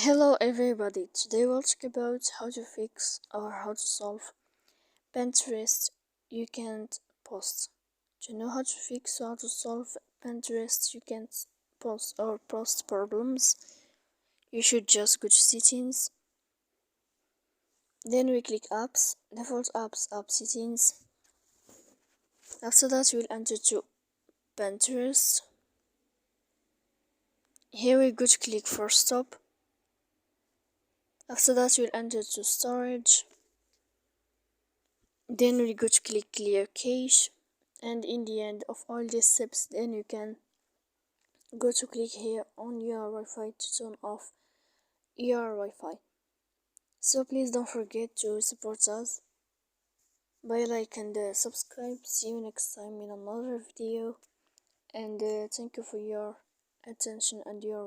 Hello everybody, today we'll talk about how to fix or how to solve Pinterest you can't post. To know how to fix or how to solve Pinterest you can't post or post problems, you should just go to settings, then we click apps, default apps, app settings. After that we'll enter to Pinterest. Here we go to click for stop. After that we'll enter to storage. Then we go to click clear cache, and in the end of all these steps then you can go to click here on your Wi-Fi to turn off your Wi-Fi. So please don't forget to support us by like and subscribe. See you next time in another video, and thank you for your attention and your